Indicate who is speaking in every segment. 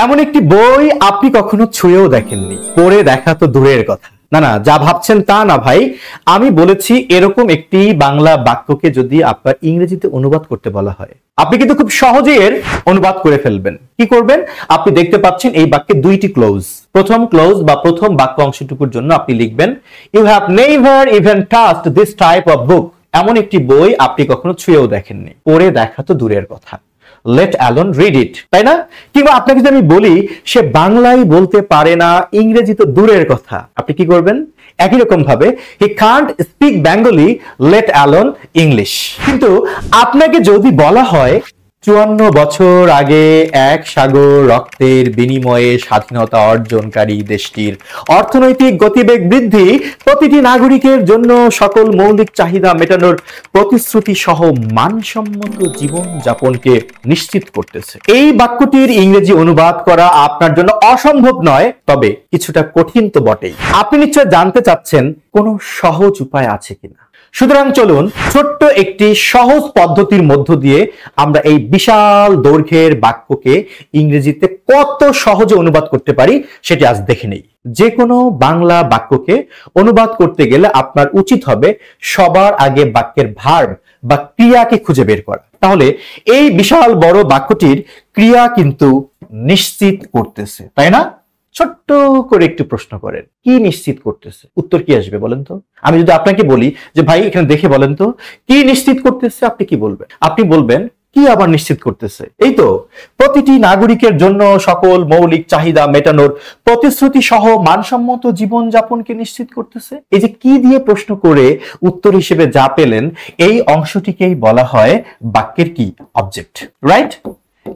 Speaker 1: এমন একটি বই আপনি কখনো ছুঁয়েও দেখেননি, পড়ে দেখা তো দূরের কথা। না না, যা ভাবছেন তা না ভাই, আমি বলেছি এরকম একটি বাংলা বাক্যকে যদি আপনার ইংরেজিতে অনুবাদ করতে বলা হয়, আপনি কিন্তু খুব সহজে এর অনুবাদ করে ফেলবেন। কি করবেন? আপনি দেখতে পাচ্ছেন এই বাক্যে দুইটি ক্লোজ। প্রথম ক্লোজ বা প্রথম বাক্য অংশটুকুর জন্য আপনি লিখবেন, you have never even touched this type of book. এমন একটি বই আপনি কখনো ছুঁয়েও দেখেননি, পড়ে দেখা তো দূরের কথা, let alone read it, তাই না? কিংবা আপনাকে যদি আমি বলি সে বাংলায় বলতে পারে না, ইংরেজি তো দূরের কথা, আপনি কি করবেন? একই রকম ভাবে he can't speak Bengali, let alone English। কিন্তু আপনাকে যদি বলা হয় 54 বছর আগে এক সাগর রক্তের বিনিময়ে স্বাধীনতা অর্জনকারী দেশটির অর্থনৈতিক গতিবেগ বৃদ্ধি প্রতিটি নাগরিকের জন্য সকল মৌলিক চাহিদা মেটানোর প্রতিশ্রুতি সহ মানসম্মত জীবন যাপনকে নিশ্চিত করতেছে, এই বাক্যটির ইংরেজি অনুবাদ করা আপনার জন্য অসম্ভব নয়, তবে কিছুটা কঠিন তো বটেই। আপনি নিশ্চয় জানতে চাচ্ছেন কোনো সহজ উপায় আছে কিনা। সুতরাং চলুন ছোট্ট একটি সহজ পদ্ধতির মধ্য দিয়ে আমরা এই বিশাল দৈর্ঘ্যের বাক্যকে ইংরেজিতে কত সহজে অনুবাদ করতে পারি সেটি আজ দেখে নেই। যে কোনো বাংলা বাক্যকে অনুবাদ করতে গেলে আপনার উচিত হবে সবার আগে বাক্যের ভার্ব বা ক্রিয়াকে খুঁজে বের করা। তাহলে এই বিশাল বড় বাক্যটির ক্রিয়া কিন্তু নিশ্চিত করতেছে, তাই না? ছোট্ট করে একটু প্রশ্ন করেন, কি নিশ্চিত করতেছে? উত্তর কি আসবে বলেন তো? আমি যদি আপনাকে বলি যে ভাই এখানে দেখে বলেন তো কি নিশ্চিত করতেছে, আপনি কি বলবেন? আপনি বলবেন কি আবার নিশ্চিত করতেছে? এই তো প্রতিটি নাগরিকের জন্য সকল মৌলিক চাহিদা মেটানোর প্রতিশ্রুতি সহ মানসম্মত জীবন যাপনকে নিশ্চিত করতেছে। এই যে কি দিয়ে প্রশ্ন করে উত্তর হিসেবে যা পেলেন, এই অংশটিকেই বলা হয় বাক্যের কি? Object, right?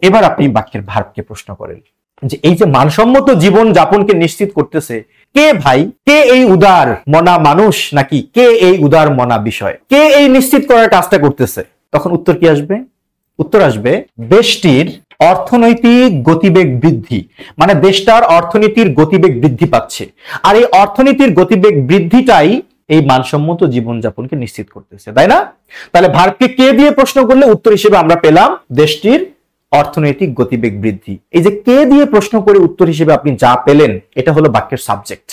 Speaker 1: এবার আপনি বাক্যের ভার্বকে প্রশ্ন করেন যে এই যে মানসম্মত জীবন যাপনকে নিশ্চিত করতেছে, কে ভাই? কে এই উদার মনা মানুষ, নাকি কে এই উদার মনা বিষয়? কে এই নিশ্চিত করার কাজটা করতেছে? তখন উত্তর কি আসবে? উত্তর আসবে দেশটির অর্থনৈতিক গতিবেগ বৃদ্ধি, মানে দেশটার অর্থনীতির গতিবেগ বৃদ্ধি পাচ্ছে, আর এই অর্থনীতির গতিবেগ বৃদ্ধিটাই এই মানসম্মত জীবনযাপনকে নিশ্চিত করতেছে, তাই না? তাহলে ভার্বকে কে দিয়ে প্রশ্ন করলে উত্তর হিসেবে আমরা পেলাম দেশটির অর্থনৈতিক গতিবেগ বৃদ্ধি। এই যে কে দিয়ে প্রশ্ন করে উত্তর হিসেবে আপনি যা পেলেন, এটা হলো বাক্যের সাবজেক্ট।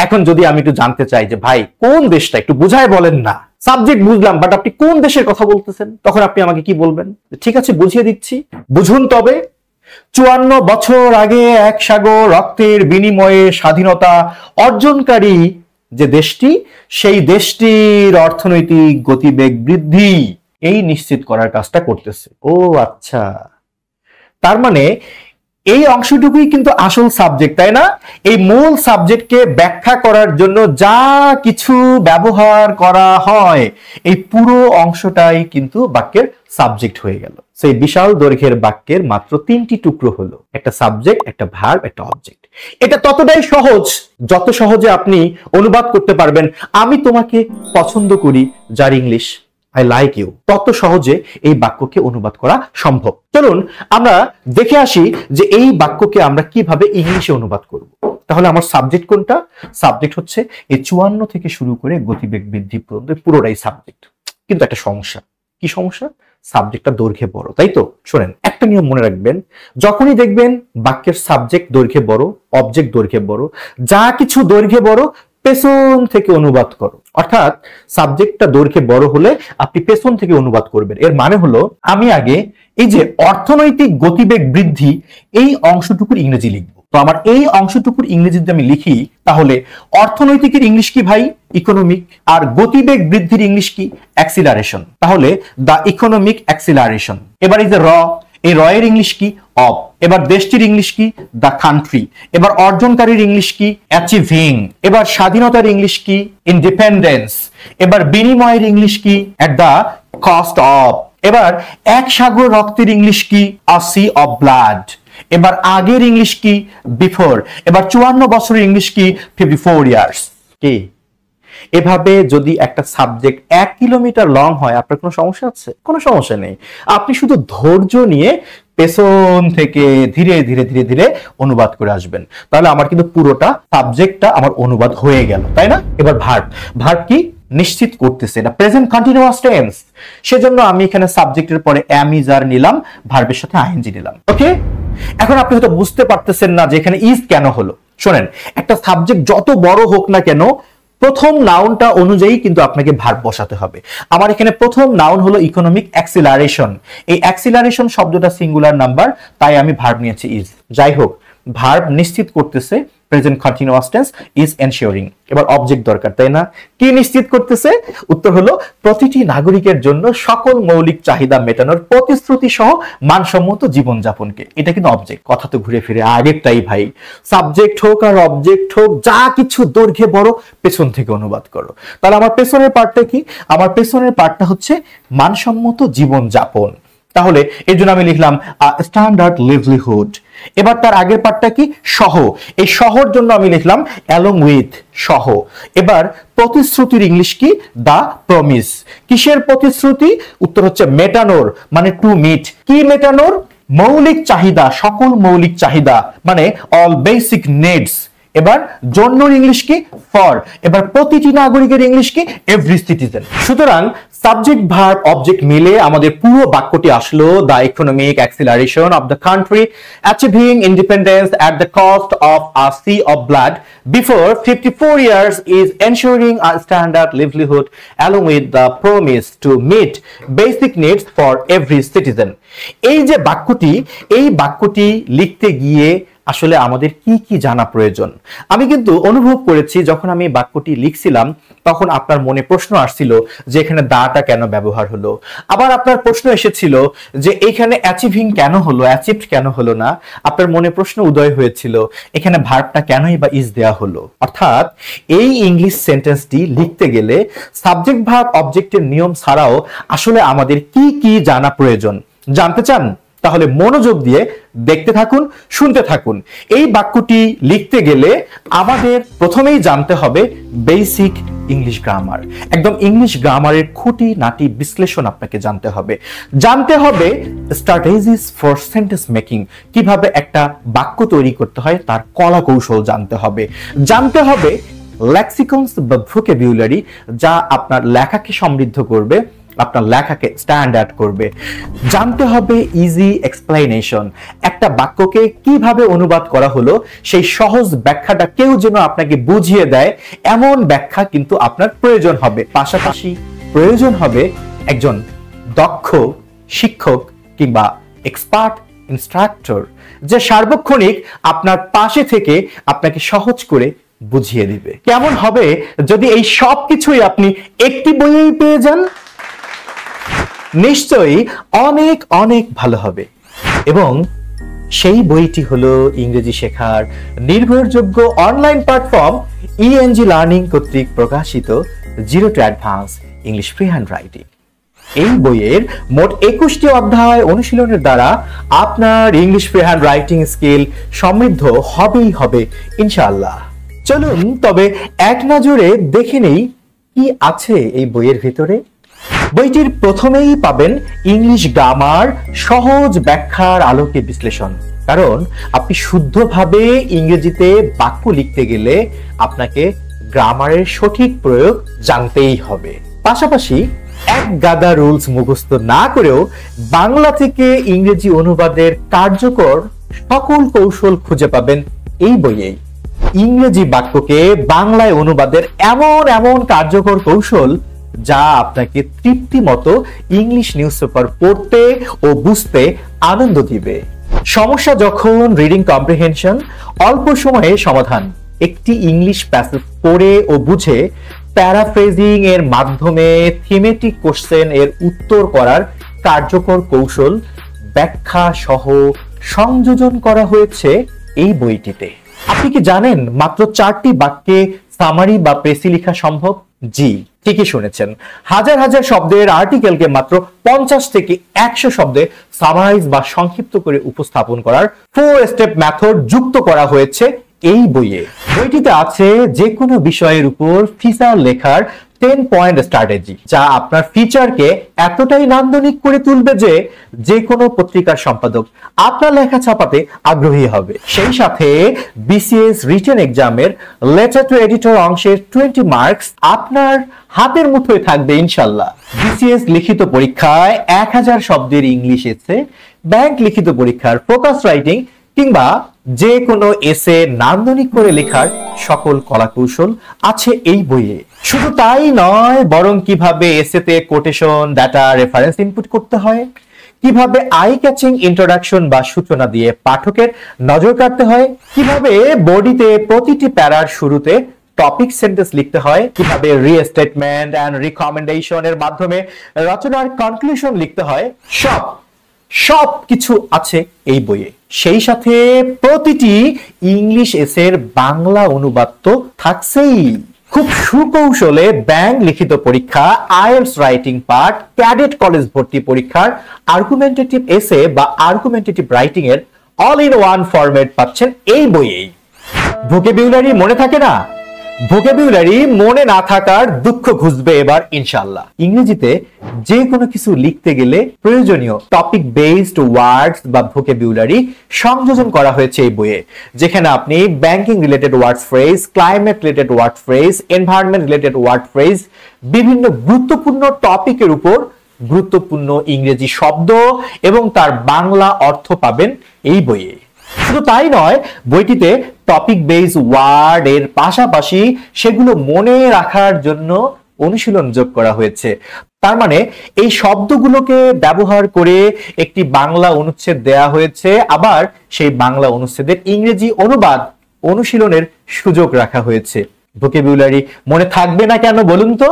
Speaker 1: এখন যদি আমি একটু জানতে চাই যে ভাই কোন দেশটা, একটু বুঝায় বলেন না। সাবজেক্ট বুঝলাম, বাট আপনি কোন দেশের কথা বলতেছেন, তখন আপনি আমাকে কি বলবেন? ঠিক আছে, বুঝিয়ে দিচ্ছি, বুঝুন তবে। 54 বছর আগে এক সাগর রক্তের বিনিময়ে স্বাধীনতা অর্জনকারী যে দেশটি, সেই দেশটির অর্থনৈতিক গতিবেগ বৃদ্ধি এই নিশ্চিত করার কাজটা করতেছে। ও আচ্ছা, তার মানে এই অংশটুকুই কিন্তু আসল সাবজেক্ট, তাই না? এই মূল সাবজেক্টকে ব্যাখ্যা করার জন্য যা কিছু ব্যবহার করা হয়, এই পুরো অংশটাই কিন্তু বাক্যের সাবজেক্ট হয়ে গেল। সেই বিশাল দৈর্ঘ্যের বাক্যের মাত্র 3টি টুকরো হলো, একটা সাবজেক্ট, একটা ভার্ব, একটা অবজেক্ট। এটা ততটাই সহজ যত সহজে আপনি অনুবাদ করতে পারবেন আমি তোমাকে পছন্দ করি, যার ইংলিশ I like you, তত সহজে এই বাক্যকে অনুবাদ করা সম্ভব। চলুন আমরা দেখে আসি যে এই বাক্যকে আমরা কিভাবে ইংলিশে অনুবাদ করব। তাহলে আমার সাবজেক্ট কোনটা? সাবজেক্ট হচ্ছে এই 54 থেকে শুরু করে গতিবেগ বৃদ্ধি পর্যন্ত পুরোটাই সাবজেক্ট। কিন্তু একটা সমস্যা। কি সমস্যা? সাবজেক্টটা দৈর্ঘ্যে বড়, তাই তো? শোনেন, একটা নিয়ম মনে রাখবেন, যখনই দেখবেন বাক্যের সাবজেক্ট দৈর্ঘ্যে বড়, অবজেক্ট দৈর্ঘ্যে বড়, যা কিছু দৈর্ঘ্যে বড়, পেছন থেকে অনুবাদ করো। অর্থাৎ সাবজেক্টটা দৈর্ঘ্যে বড় হলে আপনি পেছন থেকে অনুবাদ করবেন। এর মানে হলো আমি আগে এই যে অর্থনৈতিক গতিবেগ বৃদ্ধি এই অংশটুকুর ইংরেজি লিখব। তো আমার এই অংশটুকুর ইংরেজি যদি আমি লিখি, তাহলে অর্থনৈতিকের ইংলিশ কি ভাই? ইকোনমিক। আর গতিবেগ বৃদ্ধির ইংলিশ কি? অ্যাক্সিলারেশন। তাহলে দ্য ইকোনমিক অ্যাক্সিলারেশন। এবার এই যে এই র এর ইংলিশ কি? অফ। এবার দেশটির ইংলিশ কি? The country. এবার অর্জনকারীর ইংলিশ কি? অ্যাচিভিং। এবার স্বাধীনতার ইংলিশ কি? ইন্ডিপেন্ডেন্স। এবার বিনিময়ের ইংলিশ কি? At the cost of. এবার এক সাগর রক্তের ইংলিশ কি? আ সি অফ ব্লাড। এবার আগের ইংলিশ কি? বিফোর। এবার 54 বছরের ইংলিশ কি? 54 ইয়ার্স। কি এভাবে যদি একটা সাবজেক্ট 1 কিলোমিটার লং হয়, আপনার কোনো সমস্যা আছে? কোনো সমস্যা নেই। আপনি শুধু ধৈর্য নিয়ে পেছন থেকে ধীরে ধীরে ধীরে ধীরে অনুবাদ করে আসবেন, তাহলে আমার কিন্তু পুরোটা সাবজেক্টটা আমার অনুবাদ হয়ে গেল, তাই না? এবার ভার্ব। ভার্ব কি? নিশ্চিত করতেছে, এটা প্রেজেন্ট কন্টিনিউয়াস টেন্স, সেজন্য আমি এখানে সাবজেক্টের পরে am is are নিলাম, ভার্বের সাথে ing নিলাম। ওকে, এখন আপনি হয়তো বুঝতে পারতেছেন না যে এখানে ইজ কেন হলো। শোনেন, একটা সাবজেক্ট যত বড় হোক না কেন প্রথম নাউনটা অনুযায়ী কিন্তু আপনাকে ভার্ব বসাতে হবে। আমার এখানে প্রথম নাউন হলো ইকোনমিক অ্যাক্সিলারেশন, এই অ্যাক্সিলারেশন শব্দটা সিঙ্গুলার নাম্বার, তাই আমি ভার্ব নিয়েছি ইজ। যাই হোক, ভার্ব নিশ্চিত করতেছে, present continuous tense is ensuring. এবার অবজেক্ট দরকার, তাই না? কি নিশ্চিত করতেছে? উত্তর হলো প্রতিটি নাগরিকের জন্য সকল মৌলিক চাহিদা মেটানোর প্রতিশ্রুতি সহ মানসম্মত জীবনযাপনকে। এটা কিন্তু অবজেক্ট। কথা তো ঘুরে ফিরে আগেরটাই ভাই, সাবজেক্ট হোক আর অবজেক্ট হোক, যা কিছু দৈর্ঘ্যে বড় পেছন থেকে অনুবাদ করো। তাহলে আমার পেছনের পার্টটা কি? আমার পেছনের পার্টটা হচ্ছে মানসম্মত জীবনযাপন। তাহলে এর জন্য আমি লিখলাম স্ট্যান্ডার্ড লিভলিহুড। এবার তার আগের পার্টটা কি? সহ। এই সহর জন্য আমি লিখলাম অ্যালং উইথ, সহ। এবার প্রতিশ্রুতির ইংলিশ কি? দা প্রমিস। কিসের প্রতিশ্রুতি? উত্তর হচ্ছে মেটানোর, মানে টু মিট। কি মেটানোর? মৌলিক চাহিদা, সকল মৌলিক চাহিদা, মানে অল বেসিক নিডস। এবার জন্যর ইংলিশ কি? ফর। এবার প্রতিটি নাগরিকের ইংলিশ কি? Every citizen. সুতরাং সাবজেক্ট ভার্ব অবজেক্ট মিলে আমাদের পুরো বাক্যটি আসলো the economic acceleration of the country achieving independence at the cost of a sea of blood before 54 years is ensuring a standard livelihood along with the promise to meet basic needs for every citizen। এই যে বাক্যটি, এই বাক্যটি লিখতে গিয়ে আসলে আমাদের কি কি জানা প্রয়োজন, আমি কিন্তু অনুভব করেছি যখন আমি বাক্যটি লিখছিলাম তখন আপনার মনে প্রশ্ন আসছিল যে এখানে দাটা কেন ব্যবহার হলো, আবার আপনার প্রশ্ন এসেছিল যে এখানে অ্যাচিভিং কেন হলো, অ্যাচিভড কেন হলো না। আপনার মনে প্রশ্ন উদয় হয়েছিল এখানে ভার্বটা কেনই বা ইজ দেয়া হলো। অর্থাৎ এই ইংলিশ সেন্টেন্সটি লিখতে গেলে সাবজেক্ট ভার্ব অবজেক্টের নিয়ম ছাড়াও আসলে আমাদের কি কি জানা প্রয়োজন জানতে চান? তাহলে মনোযোগ দিয়ে দেখতে থাকুন, শুনতে থাকুন। এই বাক্যটি লিখতে গেলে আমাদের প্রথমেই জানতে হবে বেসিক ইংলিশ গ্রামার। একদম ইংলিশ গ্রামারের খুঁটি নাটি বিশ্লেষণ আপনাকে জানতে হবে। জানতে হবে স্ট্র্যাটেজিস ফর সেন্টেন্স মেকিং, কিভাবে একটা বাক্য তৈরি করতে হয় তার কলা কৌশল জানতে হবে। জানতে হবে লেক্সিকনস বা ভোকাবুলারি, যা আপনার লেখাকে সমৃদ্ধ করবে, আপনার লেখাকে স্ট্যান্ডার্ড করবে। জানতে হবে ইজি এক্সপ্লেনেশন, একটা বাক্যকে কিভাবে অনুবাদ করা হলো সেই সহজ ব্যাখ্যাটা কেউ যেন আপনাকে বুঝিয়ে দেয়, এমন ব্যাখ্যা কিন্তু আপনার প্রয়োজন হবে। পাশাপাশি প্রয়োজন হবে একজন দক্ষ শিক্ষক কিংবা এক্সপার্ট ইনস্ট্রাক্টর, যে সার্বক্ষণিক আপনার পাশে থেকে আপনাকে সহজ করে বুঝিয়ে দিবে। কেমন হবে যদি এই সব কিছুই আপনি একটি বইয়েই পেয়ে যান? নিশ্চয়ই অনেক অনেক ভালো হবে। এবং সেই বইটি হলো ইংরেজি শেখার নির্ভরযোগ্য অনলাইন প্ল্যাটফর্ম ইএনজি লার্নিং কর্তৃক প্রকাশিত zero to advance English free hand writing. এই বইয়ের মোট 21টি অধ্যায় অনুশীলনের দ্বারা আপনার English free hand writing skill সমৃদ্ধ হবেই হবে ইনশাআল্লাহ। চলুন তবে এক নজরে দেখে নেই কি আছে এই বইয়ের ভিতরে। বইটির প্রথমেই পাবেন ইংলিশ গ্রামার সহজ ব্যাখ্যার আলোকে বিশ্লেষণ, কারণ আপনি শুদ্ধভাবে ইংরেজিতে বাক্য লিখতে গেলে আপনাকে গ্রামারের সঠিক প্রয়োগ জানতেই হবে। পাশাপাশি এক গাদা রুলস মুখস্থ না করেও বাংলা থেকে ইংরেজি অনুবাদের কার্যকর সকল কৌশল খুঁজে পাবেন এই বইয়েই। ইংরেজি বাক্যকে বাংলায় অনুবাদের এমন এমন কার্যকর কৌশল যা আপনাকে তৃপ্তিমতো ইংলিশ নিউজ পেপার পড়তে ও বুঝতে আনন্দ দিবে। সমস্যা যখন রিডিং কম্প্রিহেনশন, অল্প সময়ে সমাধান। একটি ইংলিশ প্যাসেজ পড়ে ও বুঝে প্যারাফ্রেজিং এর মাধ্যমে থিমেটিক কোশ্চেন এর উত্তর করার কার্যকর কৌশল ব্যাখ্যা সহ সংযোজন করা হয়েছে এই বইটিতে। আপনি কি জানেন মাত্র 4টি বাক্যে সামারি বা প্রেসি লেখা সম্ভব? জি, ঠিকই শুনেছেন। হাজার হাজার শব্দের আর্টিকেলকে মাত্র 50 থেকে 100 শব্দে সামারাইজ বা সংক্ষিপ্ত করে উপস্থাপন করার 4 স্টেপ মেথড যুক্ত করা হয়েছে এই বইয়ে। বইটিতে আছে যে কোনো বিষয়ের উপর ফিচার লেখার 10 পয়েন্ট স্ট্র্যাটেজি, যা আপনার ফিচারকে এতটাই নান্দনিক করে তুলবে যে যে কোনো পত্রিকার সম্পাদক আপনার লেখা ছাপাতে আগ্রহী হবে। সেই সাথে বিসিএস রিটেন এক্সামের লেটার টু এডিটর অংশের 20 মার্কস আপনার হাতের মুঠোয় থাকবে ইনশাল্লাহ। বিসিএস লিখিত পরীক্ষায় 1000 শব্দের ইংলিশ এসে, ব্যাংক লিখিত পরীক্ষার ফোকাস রাইটিং কিংবা যে কোনো এসে নান্দনিক করে লেখার সকল কলাকৌশল আছে এই বইয়ে। শুধু তাই নয়, বরং কিভাবে এসেতে কোটেশন, ডাটা, রেফারেন্স ইনপুট করতে হয়, কিভাবে আই ক্যাচিং ইন্ট্রোডাকশন বা সূচনা দিয়ে পাঠকের নজর কাড়তে হয়, কিভাবে বডিতে প্রতিটি প্যারার শুরুতে টপিক সেন্টেন্স লিখতে হয়, কিভাবে রিস্টেটমেন্ট এন্ড রিকমেন্ডেশন এর মাধ্যমে রচনার কনক্লুশন লিখতে হয়, সব কিছু আছে এই বইয়ে। সেই সাথে প্রতিটি ইংলিশ এসের বাংলা অনুবাদ তো থাকছেই। খুব সুকৌশলে ব্যাংক লিখিত পরীক্ষা, IELTS writing part, cadet college ভর্তি পরীক্ষার আর্গুমেন্টেটিভ এসে বা আর্গুমেন্টেটিভ রাইটিং এর অল ইন ওয়ান ফরম্যাট পাচ্ছেন এই বইয়েই। ভোকাবুলারি মনে থাকে না? ভোকাবুলারি মনে না থাকার দুঃখ ঘুচবে এবার ইনশাআল্লাহ। ইংরেজিতে যে কোনো কিছু লিখতে গেলে প্রয়োজনীয় টপিক বেসড ওয়ার্ডস বা ভোকাবুলারি সংযোজন করা হয়েছে এই বইয়ে, যেখানে আপনি banking related word phrase, climate related word phrase, environment related word phrase, বিভিন্ন গুরুত্বপূর্ণ টপিকের উপর গুরুত্বপূর্ণ ইংরেজি শব্দ এবং তার বাংলা অর্থ পাবেন এই বইয়ে। শুধু তাই নয়, বইটিতে টপিক বেস ওয়ার্ড এর পাশাপাশি সেগুলো মনে রাখার জন্য অনুশীলন যোগ করা হয়েছে। তার মানে এই শব্দগুলোকে ব্যবহার করে একটি বাংলা অনুচ্ছেদ দেয়া হয়েছে, আবার সেই বাংলা অনুচ্ছেদের ইংরেজি অনুবাদ অনুশীলনের সুযোগ রাখা হয়েছে। ভোকাবুলারি মনে থাকবে না কেন বলুন তো?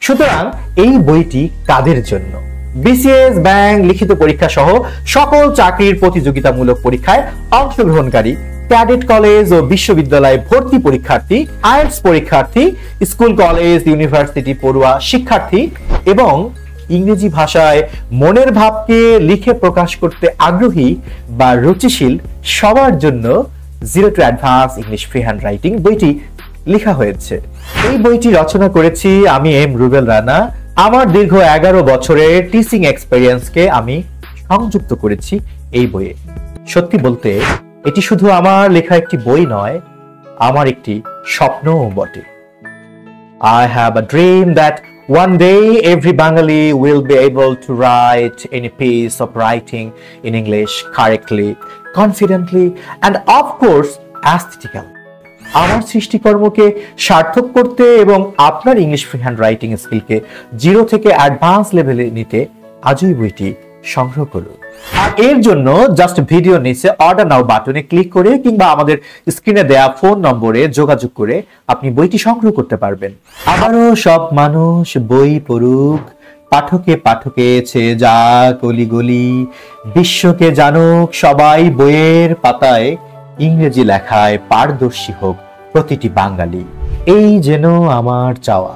Speaker 1: সুতরাং এই বইটি কাদের জন্য? বিসিএস, ব্যাংক লিখিত পরীক্ষা সহ সকল চাকরির প্রতিযোগিতামূলক পরীক্ষায় অংশগ্রহণকারী ক্যাডেট কলেজ ও বিশ্ববিদ্যালয় ভর্তি পরীক্ষার্থী, আইএলটিএস পরীক্ষার্থী, স্কুল কলেজ ইউনিভার্সিটি পড়ুয়া শিক্ষার্থী এবং ইংরেজি ভাষায় মনের ভাবকে লিখে প্রকাশ করতে আগ্রহী বা রুচিশীল সবার জন্য zero to advance English free hand writing বইটি লেখা হয়েছে। এই বইটি রচনা করেছি আমি এম রুবেল রানা। আমার দীর্ঘ 11 বছরের টিচিং এক্সপেরিয়েন্সকে আমি সংযুক্ত করেছি এই বইয়ে। সত্যি বলতে এটি শুধু আমার লেখা একটি বই নয়, আমার একটি স্বপ্নও বটে। I have a dream that one day every Bengali will be able to write any piece of writing in English correctly, confidently and of course aesthetically. আমার সৃষ্টিকর্মকে সার্থক করতে এবং আপনার ইংলিশ ফ্রি হ্যান্ড রাইটিং স্কিলকে জিরো থেকে advance লেভেলে নিতে আজই বইটি সংগ্রহ করুন। আর এর জন্য জাস্ট ভিডিও নিচে অর্ডার নাও বাটনে ক্লিক করে কিংবা আমাদের স্ক্রিনে দেয়া ফোন নম্বরে যোগাযোগ করে আপনি বইটি সংগ্রহ করতে পারবেন। আবারও সব মানুষ বই পড়ুক, পাঠকে পাঠকে ছেয়ে যাক গলি গলি, বিশ্বকে জানুক সবাই বইয়ের পাতায়, ইংরেজি লেখায় পারদর্শী হোক প্রতিটি বাঙালি, এই যেন আমার চাওয়া।